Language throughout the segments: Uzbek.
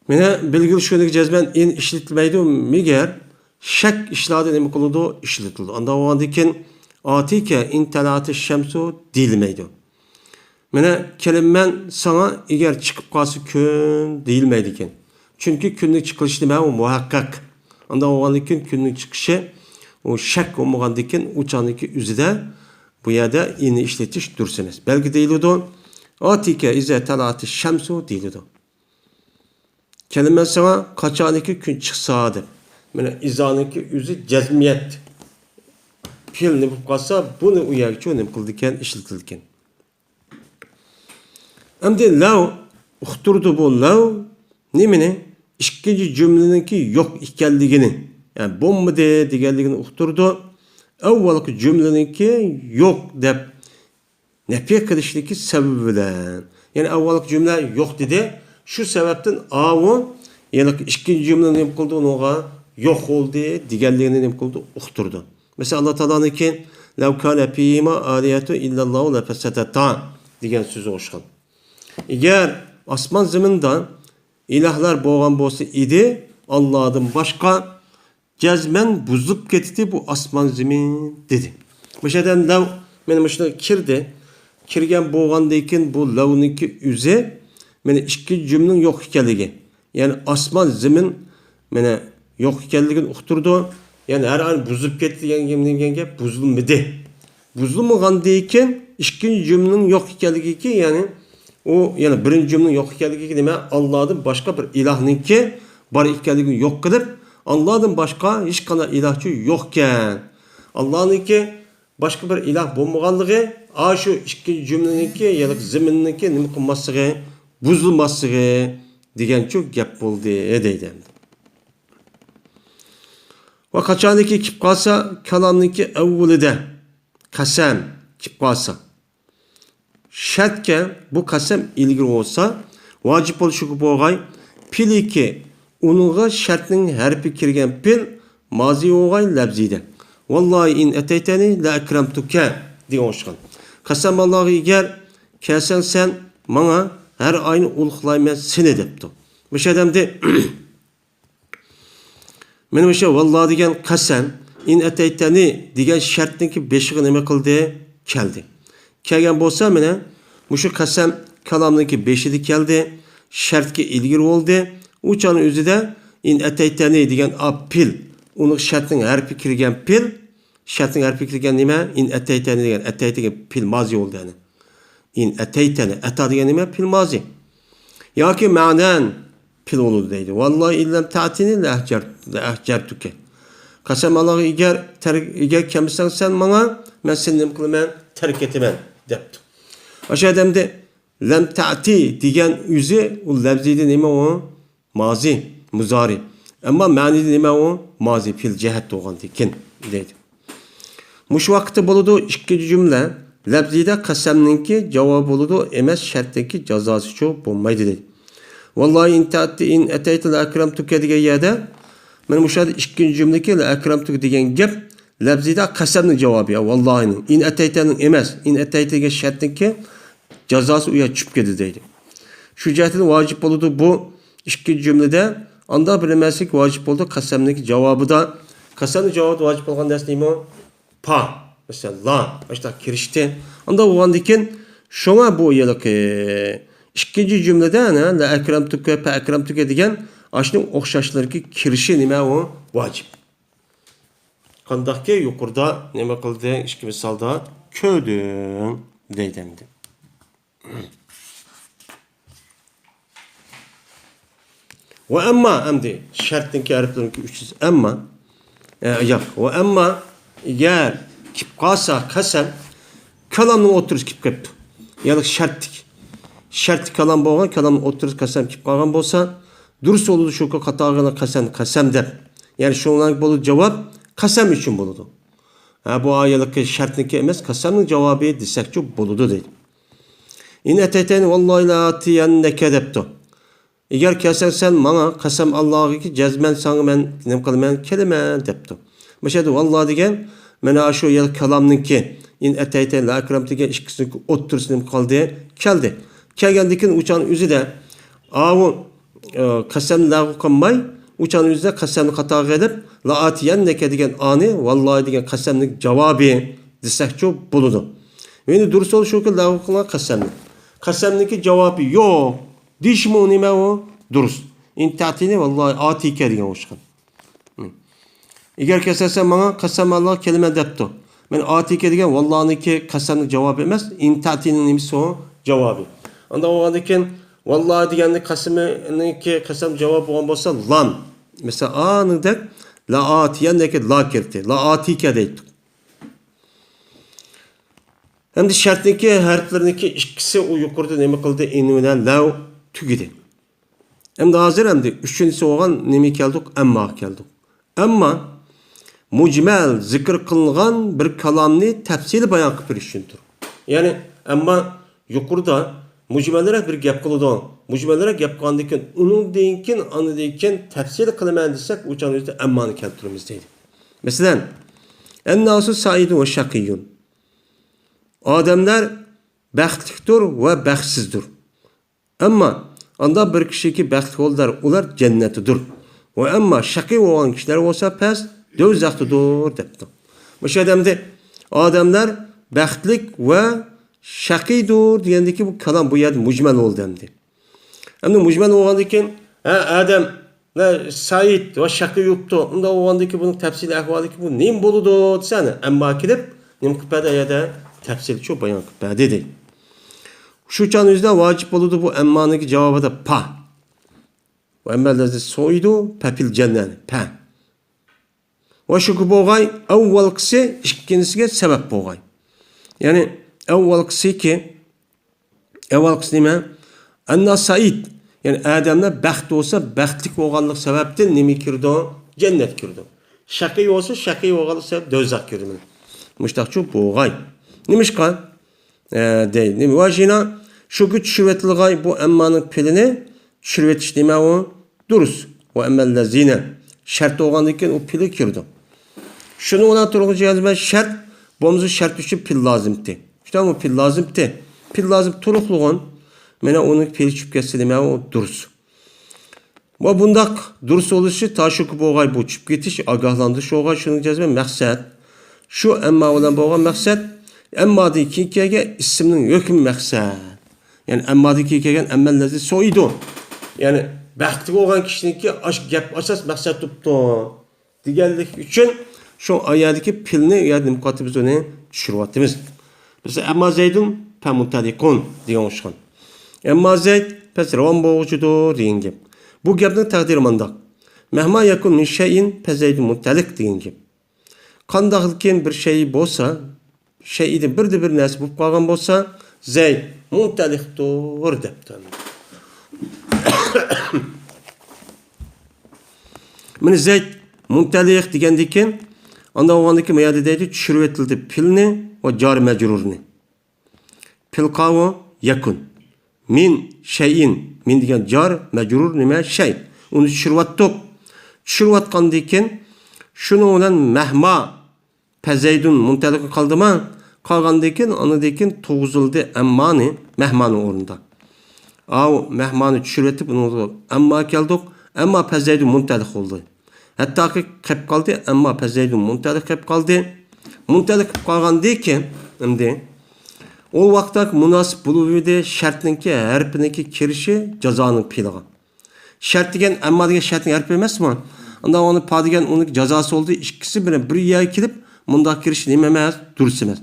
Mene belgili şöyle cezmen in işletilmeydi miger şek işladi nemi kılıdı işletildi. Anda o andikin atike in telati şemsu değilmeydi. Mene kelimen sana eğer çıkıp kalsı gün değilmeydi iken. Çünkü günlük çıkışı demek o muhakkak. Anda o andikin günlük çıkışı o şek olmagandikin uçandaki üzüde bu yerde ini işletiş dursunuz. Belki değildi. Atike ize telati şemsu değildi. Kelime sana kaçaniki gün çıksa deb. Mene izaniki üzü cezmiyet. Pilni bu kalsa bunu uyarıcı ne kıldıken işletildiken. Amde lav uxturdu bu lav nemini ikinci cümleninki yok ikenligini. Yani bomba de degenligini uxturdu. Avvalki cümleninki yok deb nefiye kılıştaki sebebiyle. Yani avvalki cümle yok dedi. Şu sebepten avu yani ikinci cümlenin ne kıldı ona yok oldu diğerlerinin ne kıldı uxturdu. Mesela Allah Teala'nın ki "Lev kana fîhîmâ âliyetun illallâhu lefesedetâ" diyen sözü oşkan. Eğer asman zeminden ilahlar boğan bolsa idi Allah'dan başka cezmen buzulup gitti bu asman zemin dedi. Mesela lev benim başına kirdi. Kirgen boğandayken bu lavniki üze mene iki cümlenin yok hikayeliği. Yani asman zemin mene yok hikayeliğini uxturdu. Yani her an buzulup gitti yani buzulmadı. Buzulmagandayken ikinci cümlenin yok hikayeliği ki yani o yani birinci cümlenin yok hikayeliği ki demek Allah'ın başka bir ilahınki bari hikayeliğini yok kılıp Allah'ın başka hiç kana ilahçı yokken Allah'ınki başka bir ilah bulmaganlığı şu ikinci cümleninki ya da zemininki nima qilmaslığı buzulmaslığı degan çok gap bo'ldi deydi. Ve kaçaniki kip qalsa kalamniki avvalida qasam kip qalsa şartga bu qasam ilgili olsa vacip bo'lishi bo'lg'ay piliki uningga shartning harfi kirgan pil mozi bo'lg'ay labzida. Vallahi in ataytani la akramtuka degan o'shqan. Qasam Allohga egar kelsan sen mana her ayni ulug'layman seni debdi. O'sha odamda men o'sha vallahi degan qasam in ataytani degan shartniki beshig'i nima qildi? Keldi. Kelgan bo'lsa mana mushu qasam kalomniki beshida keldi. Shartga ilgir bo'ldi. Uçanın o'zida in ataytani degan pil uni shartning harfi kirgan pil shartning harfi kirgan nima? In ataytani degan ataytiga pil mozi bo'ldi yani. In ataytani ata degan nima? Pil mozi. Yoki ma'nan pil bo'ldi deydi. Vallahi illam ta'tini la ahjartuka. Qasam Allohga egar kelmasan sen menga men seni nima qilaman? Tark etaman debdi. O'sha odamda lam ta'ti degan o'zi u labzida nima u? Mazi, muzari. Ama ma'nida nima u? Mazi fil jihat bo'lgan ekan deydi. Mush vaqtda bo'ladi ikkinchi jumla labzida qasamninki javob bo'ladi emas shartdagi jazosi shu bo'lmaydi deydi. Vallahi in ta'ti in ataytu la akramtuka degan yerda mana bu yerda ikkinchi jumlaki la akramtuka degan gap labzida qasamning javobi ya vallahining in ataytaning emas in ataytiga shartniki jazosi u yer tushib ketdi deydi. Shu jihatdan vojib bo'ladi bu ikkinchi jumlada anda bilmaslik vojib bo'ldi qasamniki javobida qasamning javobi vojib bo'lgan narsa nima? Pa. Mesela la. İşte kirişti. Anda bo'lgandan keyin shunga bu yilki ikkinchi jumlada la akramtuka pa akramtuka degan ashning o'xshashlarga kirishi nima u? Vojib. Qandaqki yuqorida nima qildi? Ikki misolda ko'rdim deydi endi. Ve amma amdi şartınki harflerinki 300 amma yok ve amma eğer kip qalsa qasam kalamning o'tirish kip qapti. Yani şart kalam bo'lgan kalamning o'tirish qasam kip qolgan bo'lsa durust bo'ladi shu qatag'ini qasam deb. Yani shundan bo'ladi javob qasam uchun bo'ladi. Ha bu ayolki şartniki emas qasamning javobi desakchi bo'ladi deydi. In ataytani vallahi la atiyannaka debdi. Eğer kelsen sen bana qasam Allah'a ki cezmen sana men nima qilaman kelaman debdi. Mesela vallahi degan mana shu yil kalamninki in ataytan la akram degan ikkisini o'ttirsin qoldi keldi. Kelgandan keyin uchan o'zida avu qasamni lag'v qilmay, uchanimizda qasamni xato qilib, la'atiyannaka degan ani vallahi degan qasamning javobi desakchi bo'ladi. Endi durust bo'lishi shuki lag'v qilgan qasamni. Qasamniki javobi yo'q. Dishmi nima u? Durust. In ta'tini vallahi atika degan o'shqan. Agar kelsa menga qasam Alloh kelma debdi. Men atika degan vallohniki qasamning javobi emas, in ta'tini nimasi o javobi. Unda o'g'andan keyin vallahi deganning qasaminiki qasam javob bo'lgan bo'lsa lam. Mesela anıdak la atiyanneke la kirdi. La atika deydi. Hem de şartdaki harfleriniki ikisi o yukarıda nemi kıldı? İnmeden lav tügidi. Hem de hazır hem de üçüncüsü olan nemi geldik? Emma geldik. Emma mucmel zikr kılıngan bir kalamni tefsili bayan kıpır işindir. Yani emma yukarıda mucmellere bir gap kılıdı. Mucmellere gap kılandıkken onun deyinken, anı deyinken tefsili kılamayan desek uçanımızda emmanı keltirimiz deydi. Mesela ennasu saidu ve şakiyyun. Adamlar baxtlidir ve baxtsizdir. Ama anda bir kişi ki baxtli oldular, ular cennetidir. Ve ama şaki olan kişiler olsa pes dövzaktıdır depti. Bu adamda adamlar baxtlik ve şakidir diyendeki bu kalam bu yerde mucmel oldu demdi. Hem de mucmel olandaki adam Said ve şaki yoktu. Onda olandaki bunun tefsili ahvali ki bu neyim boludu desene. Ama kilip neyim kıpada ya da tefsili çok bayan kıpada dedi. Şu canımızda vacip oldu bu emmanın cevabı da pa. Ve emmellezi soydu pepil cennet. Pa. Ve şu boğay evvel kısı ikincisiye sebep boğay. Yani evvel kısı ki evvel kısı nime? Enna Said. Yani adamlar baxt olsa baxtlik olganlık sebepten nemi kirdi? Cennet kirdi. Şakî olsa şakî olganlık sebep dözak kirdi. Müştakçı boğay. Nimişka? Değil. Nimi? Vajina şu güç şüvetilgay bu emmanın pilini şürvetiş nime o? Duruz. O emmellezine. Şart olganlıkken o pili kirdi. Şunu ona turğucu yazma şart. Bomuzu şart düşüp pil lazımdı. İşte bu pil lazımdı. Pil lazım turukluğun. Mene onun pil çüpkesi deme o duruz. Bu bundak duruz oluşu taşı ki boğay bu çüp getiş agahlandırış oğay şunu yazma maksat. Şu emma olan boğay maksat. Emmadaki hikayege isiminin hükmü maksat. Yani emmadaki hikayegen emmellezi soydu. Yani baxtli olan kişininki aşk gap asas maksat tuttu. Diğerlik için şu ayadaki pilini yani mukatibimiz onu düşürüvatimiz. Mesela emma zeydun pemuntalikun diyen oluşkan. Emma zeyd pes ravan boğucudur diyen gibi. Bu gapning takdiri mandak. Mehma yakun min şeyin pezeydun muntalik diyen gibi. Qandaqılken bir şey bolsa, şeyden bir narsa bo'lib qolgan bo'lsa, zeyd muntalikdir debdi. Meni zeyd muntalik degandan anda o'g'andaki mayada deydi tushirib etildi pilni va jar majrurni. Pil qavu yakun. Min şeyin min degan jar majrur nima şey. Uni tushirvatdik. Tushirvatgandan keyin şunu olan mehma pezeydun muntalik qaldimi? Qolgandan keyin anidan keyin to'g'izildi ammani mehmani o'rnida. Av mehmani tushirib etib uni amma keldik. Amma pezeydun muntalik oldu. Hatta ki qilib qoldi, ammo pezeydun muntalik qilib qoldi. Muntalik qilib qolgandan keyin endi o vaqtda munosib bo'luvdi shartninki harfiniki kirishi jazoning piliga. Shart degan ammo degan shartning harfi emasmi? Unda onu pa degan uning jazosi oldu. İkisi bilan bir yerga kelib bunda kirish nima emas, durust emas.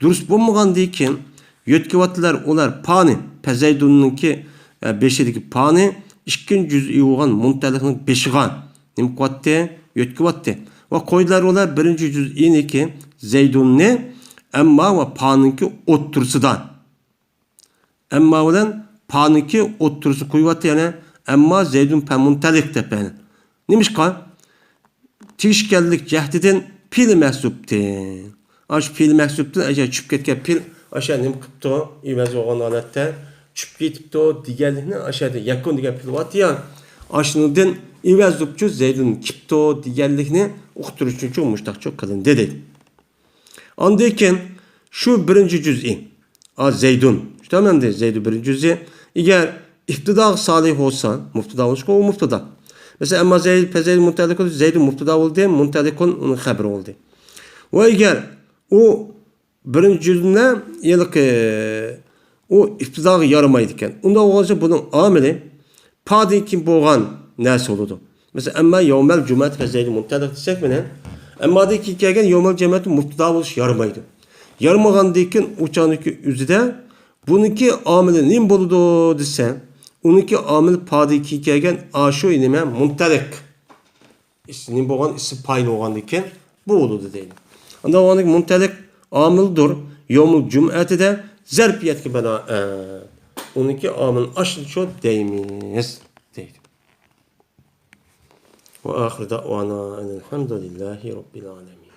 Durust bo'lmagandan keyin yetkivatlar ular pani pezeydunninki beshidagi pani ikkinchi juz'iy bo'lgan muntalikning beshiga nima qilyapti? Yetkivatdi. Va qo'ydilar ular birinchi juz'iniki zeydunni emma ve paninki o'ttirsidan. Emma bilan paninki o'ttirsi qo'yyapti, yana emma zeydun pamuntalik deb yani. Nimishqa? Tishkallik jahdidan pil mahsubdi. Aş pil mahsubdan aja tushib ketgan pil aşa nima qilibdi? Evaz bo'lgan holatda tushib ketibdi deganlikni aşada yakun degan pil bo'lyapti ya. Ashunidan evaz bo'libchi zeydun kipti deganlikni uqtirish uchun mushtaqcha qilindi dedi. Ondan keyin şu birinci cüz'i. Zeydun. Tamam de Zeydun birinci cüz'i. Eğer İptida salih olsa, mubtada olsa o mubtada. Mesela emma Zeyd pezeyl muntalikun Zeyd mubtada oldu, muntalikun onun haberi oldu. Ve eğer o birinci cümle yıllık o iptidağı yaramaydıkken, onda olacak bunun ameli padin kim boğan nersi olurdu? Mesela emma yevmel cümet ve Zeyd muntalik desek mi ne? Emma de ki gelgen yevmel cümet mubtada oluş yaramaydı. Yarmagan deyken uçağındaki üzüde bununki ameli nim boludu desen, onunki amel padiki kelgen aşu inime muntalik. İsinin boğan isi paylı olan deyken bu olurdu değil. Anda o anki muntalik amildur. Yomul cüm'eti de zerpiyet ki bana onunki amel aşıl çok değmiz değil. Ve ahir da'vana elhamdülillahi rabbil alemin.